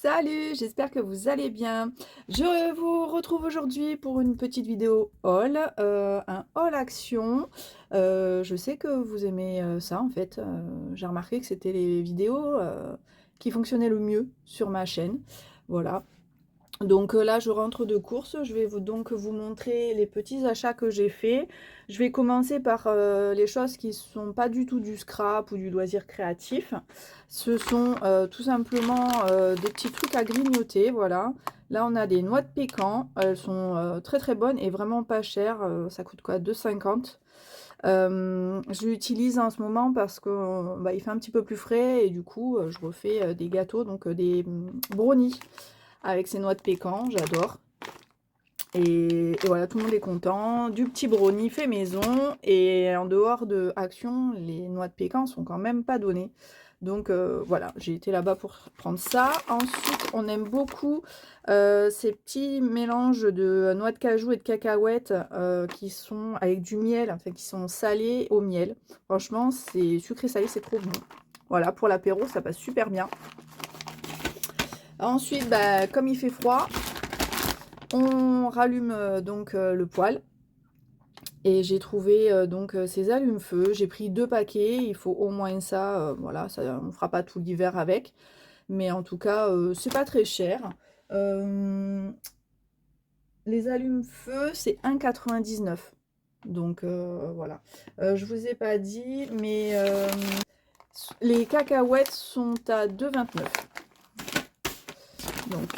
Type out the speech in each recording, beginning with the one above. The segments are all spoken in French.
Salut, j'espère que vous allez bien. Je vous retrouve aujourd'hui pour une petite vidéo haul, un haul action. Je sais que vous aimez ça en fait. J'ai remarqué que c'était les vidéos qui fonctionnaient le mieux sur ma chaîne. Voilà. Donc là, je rentre de course. Je vais donc vous montrer les petits achats que j'ai faits. Je vais commencer par les choses qui ne sont pas du tout du scrap ou du loisir créatif. Ce sont tout simplement des petits trucs à grignoter. Voilà. Là, on a des noix de pécan. Elles sont très très bonnes et vraiment pas chères. Ça coûte quoi? 2,50 €. Je l'utilise en ce moment parce que il fait un petit peu plus frais et du coup, je refais des gâteaux, donc des brownies avec ces noix de pécan, j'adore. Et voilà, tout le monde est content. Du petit brownie fait maison. Et en dehors de Action, les noix de pécan sont quand même pas données. Donc voilà, j'ai été là-bas pour prendre ça. Ensuite, on aime beaucoup ces petits mélanges de noix de cajou et de cacahuètes qui sont avec du miel, enfin qui sont salés au miel. Franchement, c'est sucré salé, c'est trop bon. Voilà, pour l'apéro, ça passe super bien. Ensuite, comme il fait froid, on rallume donc le poêle et j'ai trouvé donc ces allumes-feu. J'ai pris 2 paquets, il faut au moins ça, voilà, ça, on fera pas tout l'hiver avec, mais en tout cas, c'est pas très cher. Les allumes-feu, c'est 1,99 €. Donc voilà. Je vous ai pas dit, mais les cacahuètes sont à 2,29 €. Donc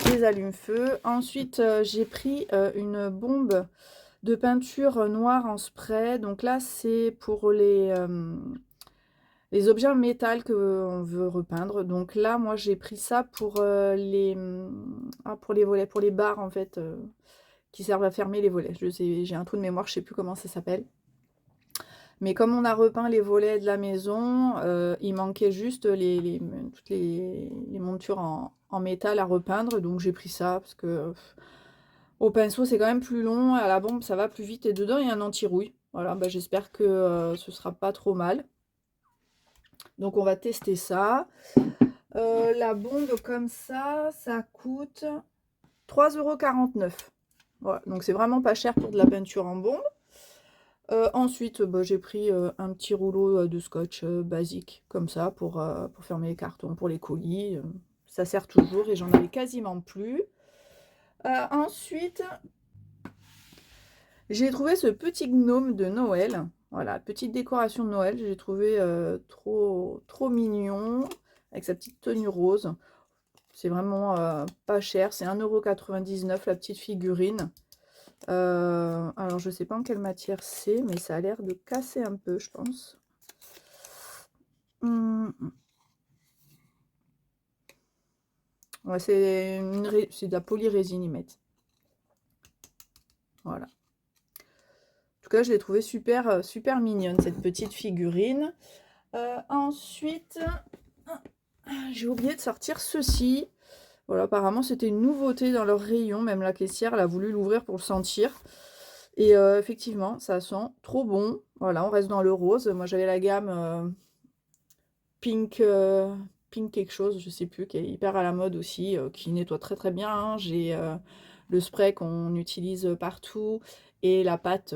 les allumes-feu. Ensuite, j'ai pris une bombe de peinture noire en spray. Donc là, c'est pour les objets en métal qu'on veut repeindre. Donc là, moi, j'ai pris ça pour pour les volets, pour les barres, en fait, qui servent à fermer les volets. Je sais, j'ai un trou de mémoire, je sais plus comment ça s'appelle. Mais comme on a repeint les volets de la maison, il manquait juste toutes les montures en métal à repeindre. Donc j'ai pris ça parce que au pinceau, c'est quand même plus long. À la bombe, ça va plus vite. Et dedans, il y a un anti-rouille. Voilà, j'espère que ce sera pas trop mal. Donc on va tester ça. La bombe comme ça coûte 3,49 €. Voilà, donc c'est vraiment pas cher pour de la peinture en bombe. Ensuite, j'ai pris un petit rouleau de scotch basique, comme ça, pour fermer les cartons, pour les colis. Ça sert toujours et j'en avais quasiment plus. Ensuite, j'ai trouvé ce petit gnome de Noël. Voilà, petite décoration de Noël. J'ai trouvé trop, trop mignon, avec sa petite tenue rose. C'est vraiment pas cher. C'est 1,99 € la petite figurine. Alors, je sais pas en quelle matière c'est, mais ça a l'air de casser un peu, je pense. Ouais, c'est de la polyrésine, ils mettent. Voilà. En tout cas, je l'ai trouvée super, super mignonne, cette petite figurine. Ensuite, j'ai oublié de sortir ceci. Voilà, apparemment, c'était une nouveauté dans leur rayon. Même la caissière, elle a voulu l'ouvrir pour le sentir. Et effectivement, ça sent trop bon. Voilà, on reste dans le rose. Moi, j'avais la gamme pink, pink quelque chose, je sais plus, qui est hyper à la mode aussi, qui nettoie très très bien, hein. J'ai le spray qu'on utilise partout et la pâte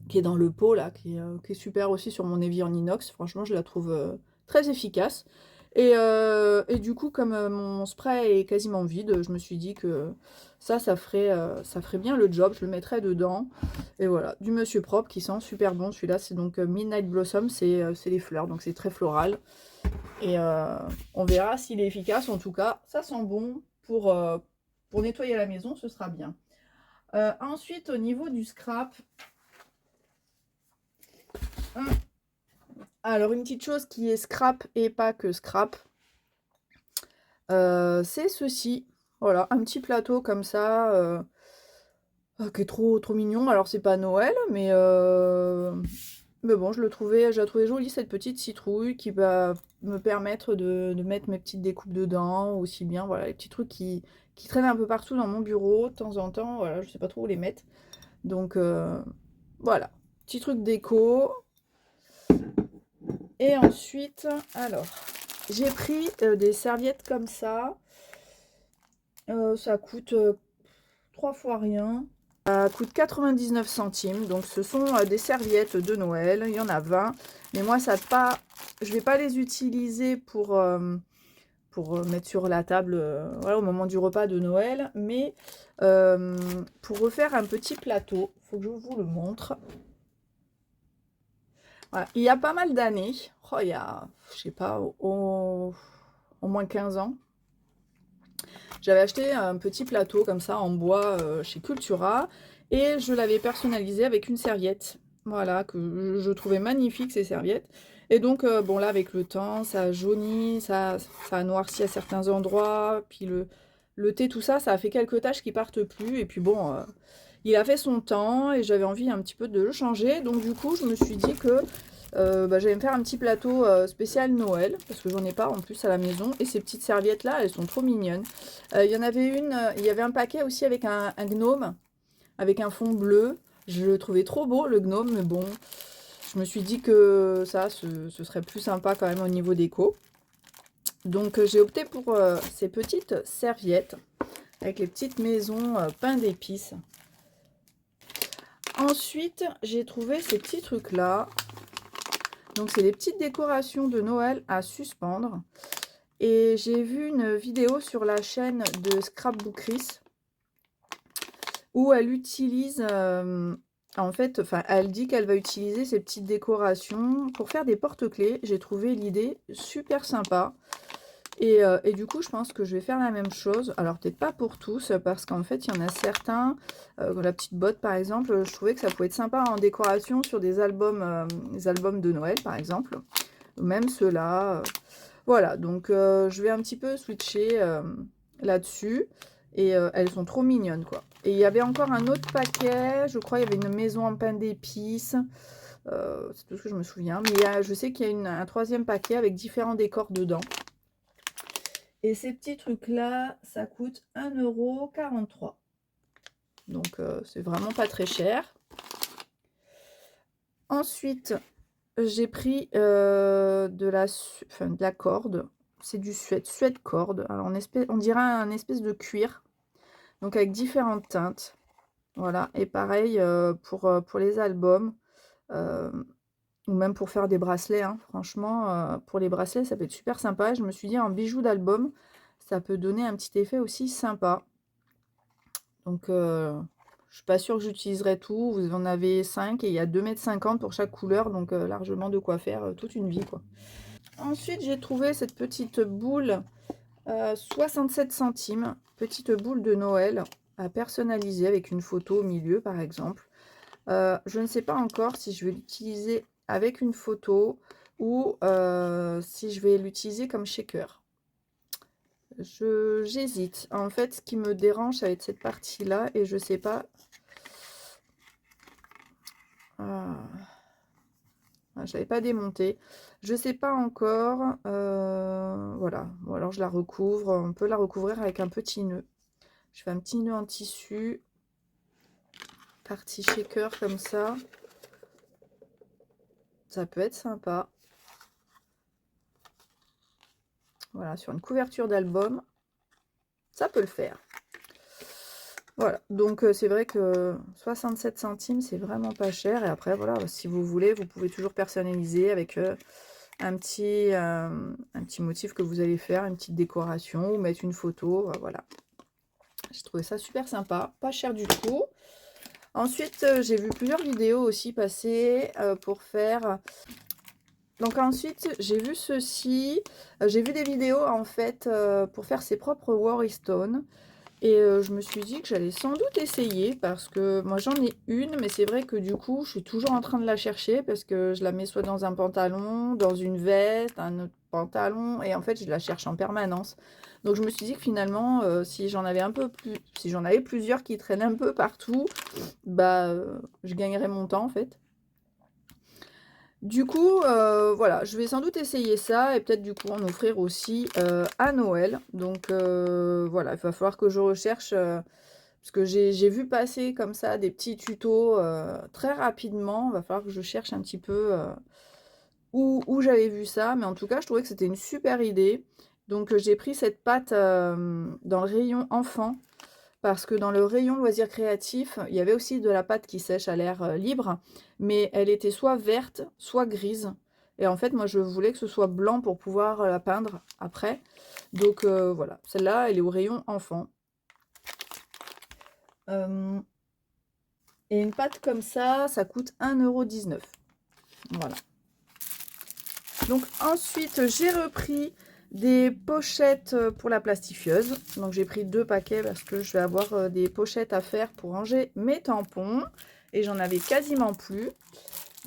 qui est dans le pot là, qui est super aussi sur mon évier en inox. Franchement, je la trouve très efficace. Et du coup, comme mon spray est quasiment vide, je me suis dit que ça ferait bien le job. Je le mettrais dedans. Et voilà, du Monsieur Propre qui sent super bon. Celui-là, c'est donc Midnight Blossom, c'est les fleurs, donc c'est très floral. Et on verra s'il est efficace. En tout cas, ça sent bon pour nettoyer la maison, ce sera bien. Ensuite, au niveau du scrap, alors une petite chose qui est scrap et pas que scrap, c'est ceci. Voilà, un petit plateau comme ça, qui est trop, trop mignon. Alors c'est pas Noël, mais bon, je la trouvais jolie cette petite citrouille qui va me permettre de mettre mes petites découpes dedans, aussi bien, voilà, les petits trucs qui traînent un peu partout dans mon bureau, de temps en temps, voilà, je sais pas trop où les mettre. Donc voilà, petit truc déco. Et ensuite, alors, j'ai pris des serviettes comme ça. Ça coûte 3 fois rien. Ça coûte 99 centimes. Donc ce sont des serviettes de Noël. Il y en a 20. Mais moi, ça pas, je vais pas les utiliser pour mettre sur la table voilà, au moment du repas de Noël. Mais pour refaire un petit plateau, il faut que je vous le montre. Voilà. Il y a pas mal d'années, oh, il y a, je sais pas, au moins 15 ans, j'avais acheté un petit plateau comme ça en bois chez Cultura et je l'avais personnalisé avec une serviette. Voilà, que je trouvais magnifique ces serviettes. Et donc, bon là, avec le temps, ça a jauni, ça a noirci à certains endroits, puis le thé, tout ça, ça a fait quelques taches qui partent plus. Et puis bon, il a fait son temps et j'avais envie un petit peu de le changer. Donc du coup, je me suis dit que j'allais me faire un petit plateau spécial Noël, parce que j'en ai pas en plus à la maison. Et ces petites serviettes là, elles sont trop mignonnes. Il y en avait une, il y avait un paquet aussi avec un gnome, avec un fond bleu. Je le trouvais trop beau le gnome, mais bon, je me suis dit que ça, ce serait plus sympa quand même au niveau déco. Donc j'ai opté pour ces petites serviettes, avec les petites maisons pain d'épices. Ensuite, j'ai trouvé ces petits trucs là. Donc c'est des petites décorations de Noël à suspendre. Et j'ai vu une vidéo sur la chaîne de Scrapbookeries où elle utilise, en fait, enfin elle dit qu'elle va utiliser ces petites décorations pour faire des porte-clés. J'ai trouvé l'idée super sympa. Et du coup, je pense que je vais faire la même chose. Alors, peut-être pas pour tous, parce qu'en fait, il y en a certains, la petite botte par exemple, je trouvais que ça pouvait être sympa en décoration sur des albums de Noël par exemple. Ou même ceux-là. Voilà, donc je vais un petit peu switcher là-dessus. Et elles sont trop mignonnes, quoi. Et il y avait encore un autre paquet, je crois, il y avait une maison en pain d'épices. C'est tout ce que je me souviens. Mais je sais qu'il y a un troisième paquet avec différents décors dedans. Et ces petits trucs-là, ça coûte 1,43 €. Donc, c'est vraiment pas très cher. Ensuite, j'ai pris de la corde. C'est du suède corde. Alors, on dirait un espèce de cuir. Donc, avec différentes teintes. Voilà. Et pareil pour les albums. Ou même pour faire des bracelets. Hein. Franchement, pour les bracelets, ça peut être super sympa. Je me suis dit, en bijoux d'album, ça peut donner un petit effet aussi sympa. Donc, je suis pas sûre que j'utiliserai tout. Vous en avez 5 et il y a 2,50 m pour chaque couleur. Donc, largement de quoi faire toute une vie, quoi. Ensuite, j'ai trouvé cette petite boule, 67 centimes. Petite boule de Noël à personnaliser avec une photo au milieu, par exemple. Je ne sais pas encore si je vais l'utiliser avec une photo ou si je vais l'utiliser comme shaker. J'hésite. En fait, ce qui me dérange, ça va être cette partie-là et je sais pas. Je l'avais pas démonté. Je sais pas encore. Voilà. Ou alors je la recouvre. On peut la recouvrir avec un petit nœud. Je fais un petit nœud en tissu. Partie shaker comme ça. Ça peut être sympa. Voilà, sur une couverture d'album, ça peut le faire. Voilà, donc c'est vrai que 67 centimes, c'est vraiment pas cher. Et après, voilà, si vous voulez, vous pouvez toujours personnaliser avec un petit motif que vous allez faire, une petite décoration ou mettre une photo. Voilà. J'ai trouvé ça super sympa, pas cher du tout. Ensuite, j'ai vu plusieurs vidéos aussi passer pour faire... Donc ensuite, j'ai vu ceci. J'ai vu des vidéos en fait pour faire ses propres Worry Stone. Et je me suis dit que j'allais sans doute essayer parce que moi j'en ai une, mais c'est vrai que du coup je suis toujours en train de la chercher parce que je la mets soit dans un pantalon, dans une veste, un autre pantalon, et en fait je la cherche en permanence. Donc je me suis dit que finalement si j'en avais un peu plus, si j'en avais plusieurs qui traînent un peu partout, bah je gagnerais mon temps en fait. Du coup, voilà, je vais sans doute essayer ça et peut-être du coup en offrir aussi à Noël. Donc voilà, il va falloir que je recherche, parce que j'ai vu passer comme ça des petits tutos très rapidement. Il va falloir que je cherche un petit peu où j'avais vu ça, mais en tout cas, je trouvais que c'était une super idée. Donc, j'ai pris cette pâte dans le rayon enfant, parce que dans le rayon loisirs créatifs, il y avait aussi de la pâte qui sèche à l'air libre, mais elle était soit verte, soit grise. Et en fait, moi, je voulais que ce soit blanc pour pouvoir la peindre après. Donc, voilà. Celle-là, elle est au rayon enfant. Et une pâte comme ça coûte 1,19 €. Voilà. Donc ensuite, j'ai repris des pochettes pour la plastifieuse. Donc j'ai pris 2 paquets parce que je vais avoir des pochettes à faire pour ranger mes tampons. Et j'en avais quasiment plus.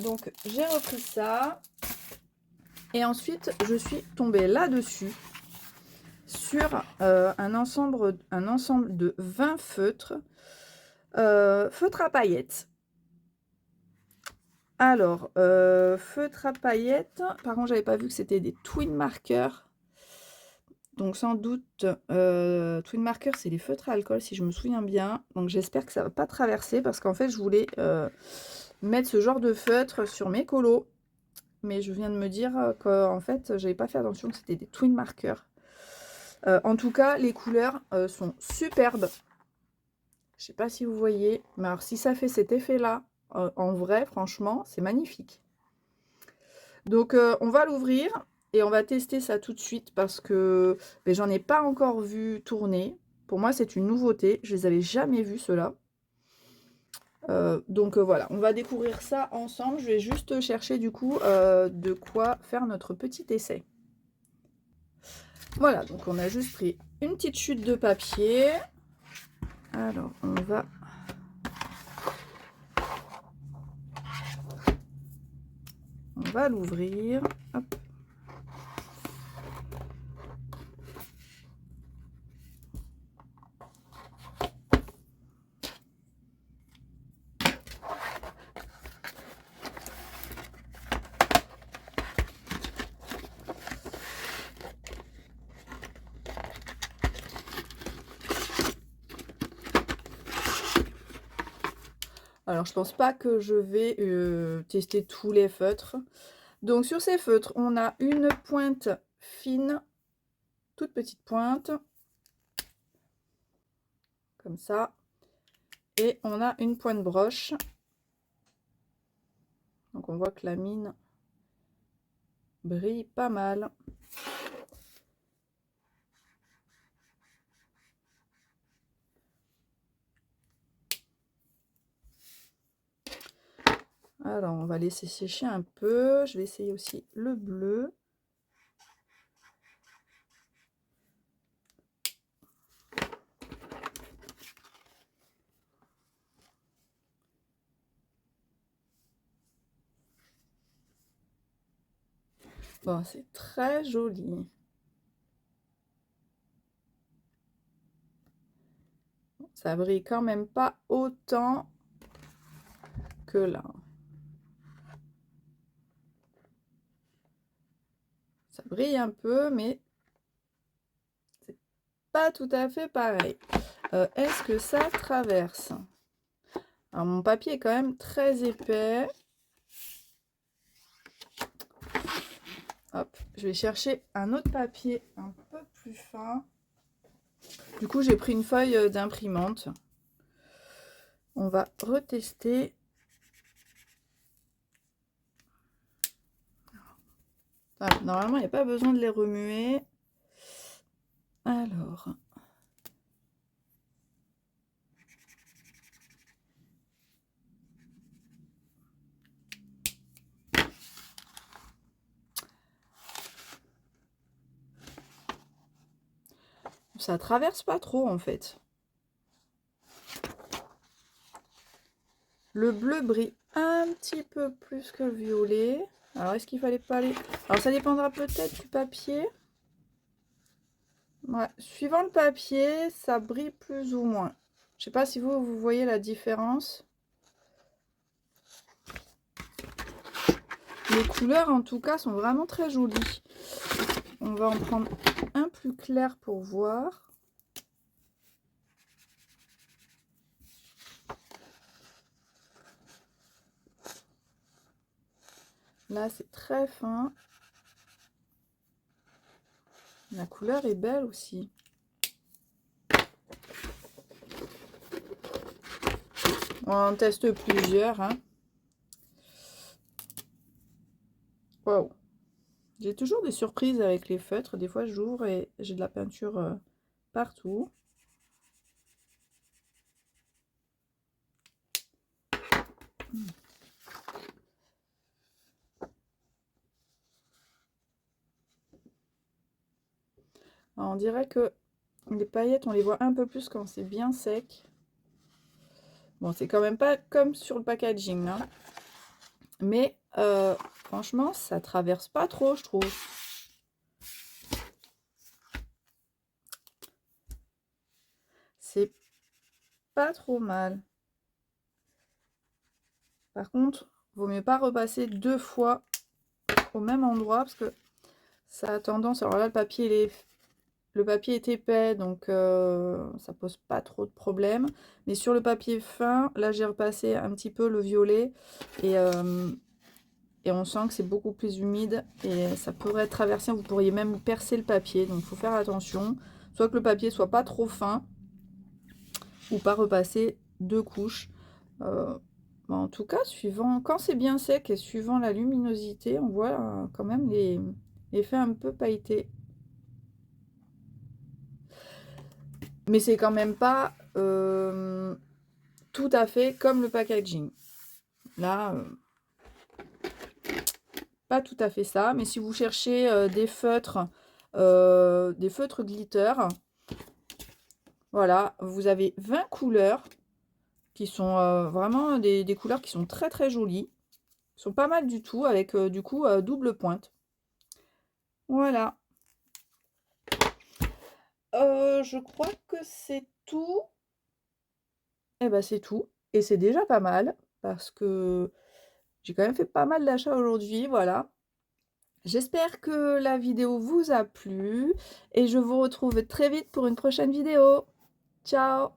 Donc j'ai repris ça. Et ensuite, je suis tombée là-dessus sur un ensemble de 20 feutres. Feutres à paillettes. Alors, feutre à paillettes. Par contre, j'avais pas vu que c'était des twin markers. Donc sans doute, twin markers, c'est les feutres à alcool si je me souviens bien. Donc j'espère que ça va pas traverser parce qu'en fait, je voulais mettre ce genre de feutre sur mes colos. Mais je viens de me dire qu'en fait, j'avais pas fait attention que c'était des twin markers. En tout cas, les couleurs sont superbes. Je sais pas si vous voyez, mais alors si ça fait cet effet-là, en vrai, franchement, c'est magnifique. Donc on va l'ouvrir et on va tester ça tout de suite parce que ben, j'en ai pas encore vu tourner. Pour moi, c'est une nouveauté. Je les avais jamais vus ceux-là. Donc voilà, on va découvrir ça ensemble. Je vais juste chercher du coup de quoi faire notre petit essai. Voilà, donc on a juste pris une petite chute de papier. Alors on va l'ouvrir. Hop. Alors, je pense pas que je vais tester tous les feutres. Donc, sur ces feutres, on a une pointe fine, toute petite pointe, comme ça. Et on a une pointe broche. Donc, on voit que la mine brille pas mal. Alors, on va laisser sécher un peu. Je vais essayer aussi le bleu. Bon, c'est très joli. Ça brille quand même pas autant que là. Ça brille un peu, mais c'est pas tout à fait pareil. Est-ce que ça traverse? Alors, mon papier est quand même très épais. Hop, je vais chercher un autre papier un peu plus fin. Du coup, j'ai pris une feuille d'imprimante. On va retester. Ah, normalement, il n'y a pas besoin de les remuer. Alors. Ça traverse pas trop en fait. Le bleu brille un petit peu plus que le violet. Alors, est-ce qu'il fallait pas aller... Alors, ça dépendra peut-être du papier. Ouais, suivant le papier, ça brille plus ou moins. Je sais pas si vous voyez la différence. Les couleurs, en tout cas, sont vraiment très jolies. On va en prendre un plus clair pour voir. Là, c'est très fin. La couleur est belle aussi. On en teste plusieurs. Hein. Waouh! J'ai toujours des surprises avec les feutres. Des fois, j'ouvre et j'ai de la peinture partout. Alors, on dirait que les paillettes, on les voit un peu plus quand c'est bien sec. Bon, c'est quand même pas comme sur le packaging, hein. Mais franchement, ça traverse pas trop, je trouve. C'est pas trop mal. Par contre, vaut mieux pas repasser 2 fois au même endroit parce que ça a tendance. Alors là, le papier est épais, donc ça pose pas trop de problèmes. Mais sur le papier fin, là, j'ai repassé un petit peu le violet et on sent que c'est beaucoup plus humide et ça pourrait traverser. Vous pourriez même percer le papier, donc il faut faire attention. Soit que le papier soit pas trop fin ou pas repasser 2 couches. En tout cas, suivant quand c'est bien sec et suivant la luminosité, on voit quand même les effets un peu pailletés. Mais c'est quand même pas tout à fait comme le packaging. Là, pas tout à fait ça. Mais si vous cherchez des feutres glitter, voilà, vous avez 20 couleurs qui sont vraiment des couleurs qui sont très très jolies. Ils sont pas mal du tout avec du coup double pointe. Voilà. Je crois que c'est tout. Eh ben c'est tout. Et c'est déjà pas mal parce que j'ai quand même fait pas mal d'achats aujourd'hui. Voilà. J'espère que la vidéo vous a plu et je vous retrouve très vite pour une prochaine vidéo. Ciao!